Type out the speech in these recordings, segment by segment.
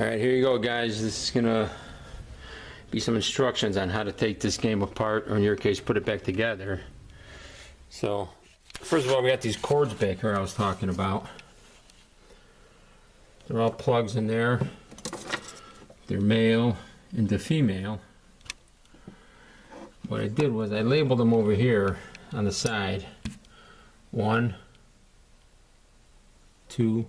Alright, here you go, guys. This is gonna be some instructions on how to take this game apart, or in your case put it back together. So first of all, we got these cords back here I was talking about. They're all plugs in there. They're male into female. What I did was I labeled them over here on the side. 1, 2,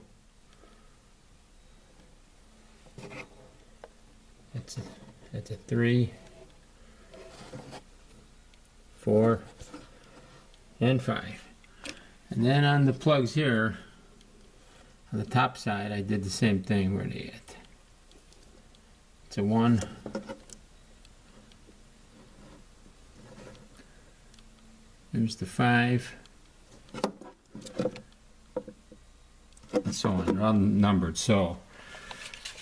that's a 3, 4, and 5. And then on the plugs here, on the top side, I did the same thing. Where they at? It's a 1, there's the 5, and so on. They're all numbered. So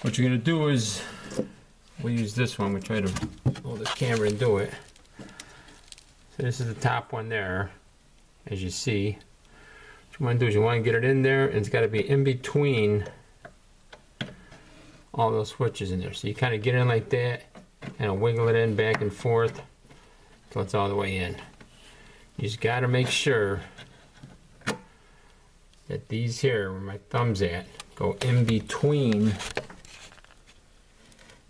what you're going to do is, we use this one. We try to hold the camera and do it. So this is the top one there, as you see. What you want to do is you want to get it in there, and it's got to be in between all those switches in there. So you kind of get in like that, kind of wiggle it in back and forth until it's all the way in. You just got to make sure that these here, where my thumb's at, go in between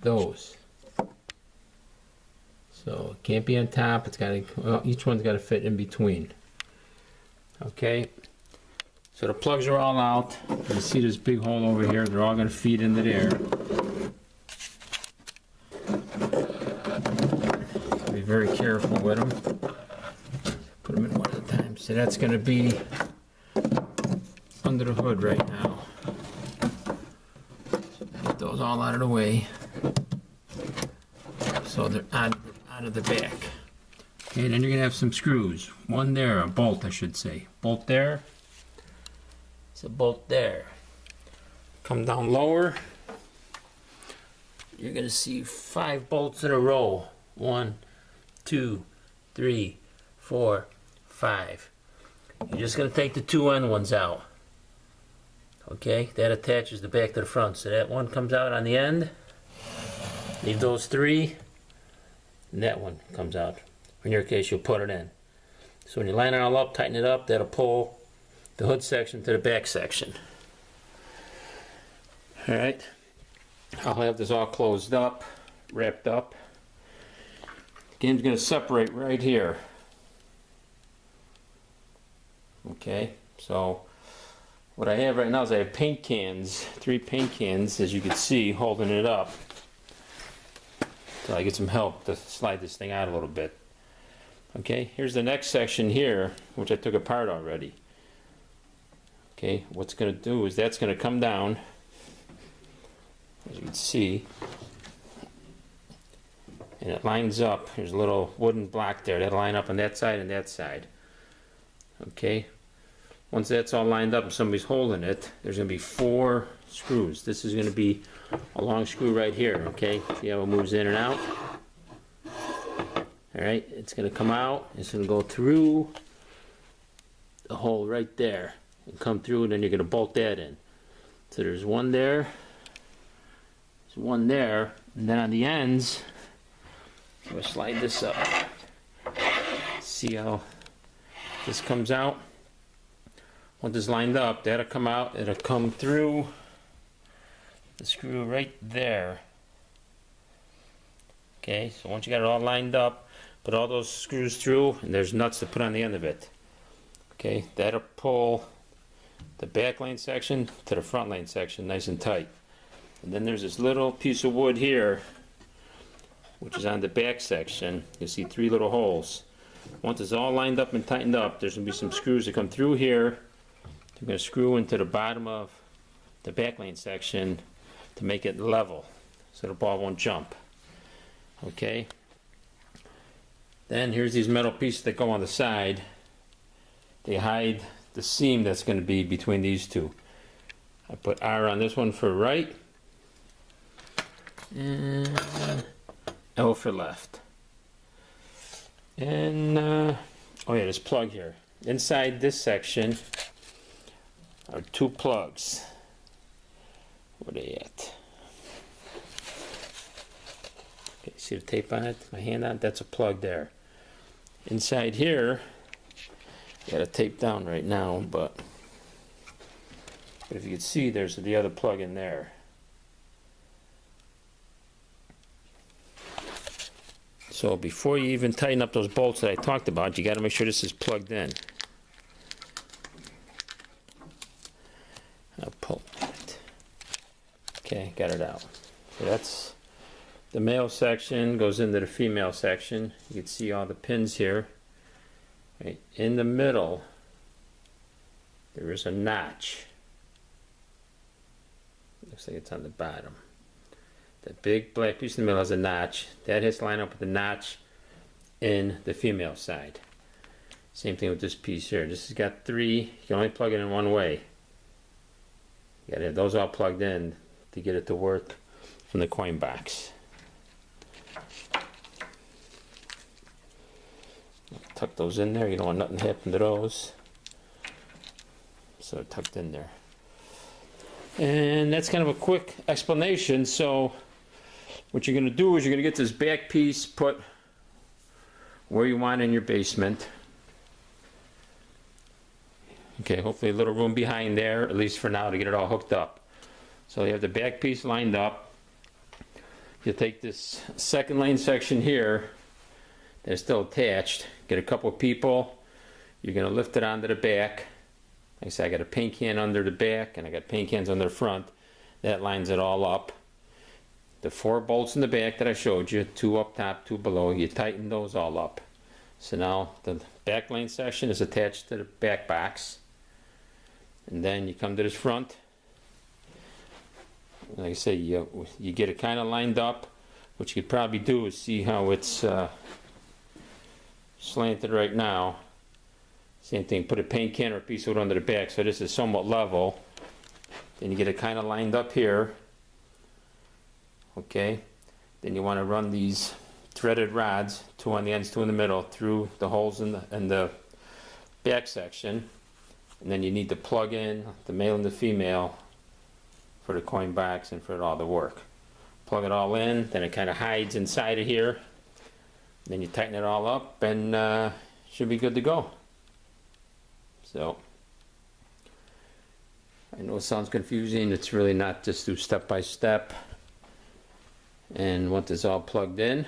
those. So it can't be on top. It's got to, well, each one's got to fit in between. Okay. So the plugs are all out. You see this big hole over here. They're all going to feed into there. Be very careful with them. Put them in one at a time. So that's going to be under the hood right now. Get those all out of the way. So they're out of the back. Okay, then you're going to have some screws. One there, a bolt I should say. Bolt there. It's a bolt there. Come down lower. You're going to see 5 bolts in a row. 1, 2, 3, 4, 5. You're just going to take the 2 end ones out. Okay, that attaches the back to the front. So that one comes out on the end. Leave those 3. And that one comes out. In your case, you'll put it in. So when you line it all up, tighten it up, that'll pull the hood section to the back section. Alright, I'll have this all closed up, wrapped up. The game's going to separate right here. Okay, so what I have right now is I have paint cans, 3 paint cans, as you can see, holding it up. So I get some help to slide this thing out a little bit. Okay, here's the next section here, which I took apart already. Okay, what's going to do is that's going to come down, as you can see, and it lines up. There's a little wooden block there that'll line up on that side and that side. Okay, once that's all lined up and somebody's holding it, there's going to be 4 screws. This is going to be a long screw right here. Okay, see how it moves in and out? Alright, it's going to come out, it's going to go through the hole right there and come through, and then you're going to bolt that in. So there's one there, there's one there, and then on the ends, I'm going to slide this up. See how this comes out? Once it's lined up, that'll come out, it'll come through the screw right there. Okay, so once you got it all lined up, put all those screws through, and there's nuts to put on the end of it. Okay, that'll pull the back lane section to the front lane section nice and tight. And then there's this little piece of wood here, which is on the back section. You see 3 little holes. Once it's all lined up and tightened up, there's going to be some screws that come through here. They're going to screw into the bottom of the back lane section to make it level, so the ball won't jump. Okay. Then here's these metal pieces that go on the side. They hide the seam that's going to be between these two. I put R on this one for right and L for left. And oh yeah, this plug here. Inside this section are 2 plugs. Where are they at? See the tape on it? My hand on it? That's a plug there. Inside here, got it taped down right now, but if you can see, there's the other plug in there. So before you even tighten up those bolts that I talked about, you got to make sure this is plugged in. I'll pull it. Okay, got it out. So that's the male section, goes into the female section. You can see all the pins here. Right in the middle, there is a notch. Looks like it's on the bottom. That big black piece in the middle has a notch. That has to line up with the notch in the female side. Same thing with this piece here. This has got 3. You can only plug it in one way. You gotta have those all plugged in to get it to work from the coin box. Tuck those in there. You don't want nothing to happen to those. So they're tucked in there. And that's kind of a quick explanation. So what you're going to do is you're going to get this back piece put where you want in your basement. Okay, hopefully a little room behind there, at least for now, to get it all hooked up. So you have the back piece lined up. You'll take this second lane section here that's still attached, get a couple of people, you're going to lift it onto the back. Like I said, I got a paint can under the back and I got paint cans under the front. That lines it all up. The 4 bolts in the back that I showed you, 2 up top, 2 below, you tighten those all up. So now the back lane section is attached to the back box. And then you come to this front. Like I say, you get it kind of lined up. What you could probably do is see how it's slanted right now. Same thing, put a paint can or a piece of wood under the back so this is somewhat level. Then you get it kind of lined up here. Okay, then you want to run these threaded rods, 2 on the ends, 2 in the middle, through the holes in the back section. And then you need to plug in the male and the female for the coin box and for it all to work. Plug it all in, then it kind of hides inside of here. Then you tighten it all up and should be good to go. So, I know it sounds confusing. It's really not. Just do step by step. And once it's all plugged in,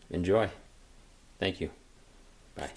enjoy. Thank you. Bye.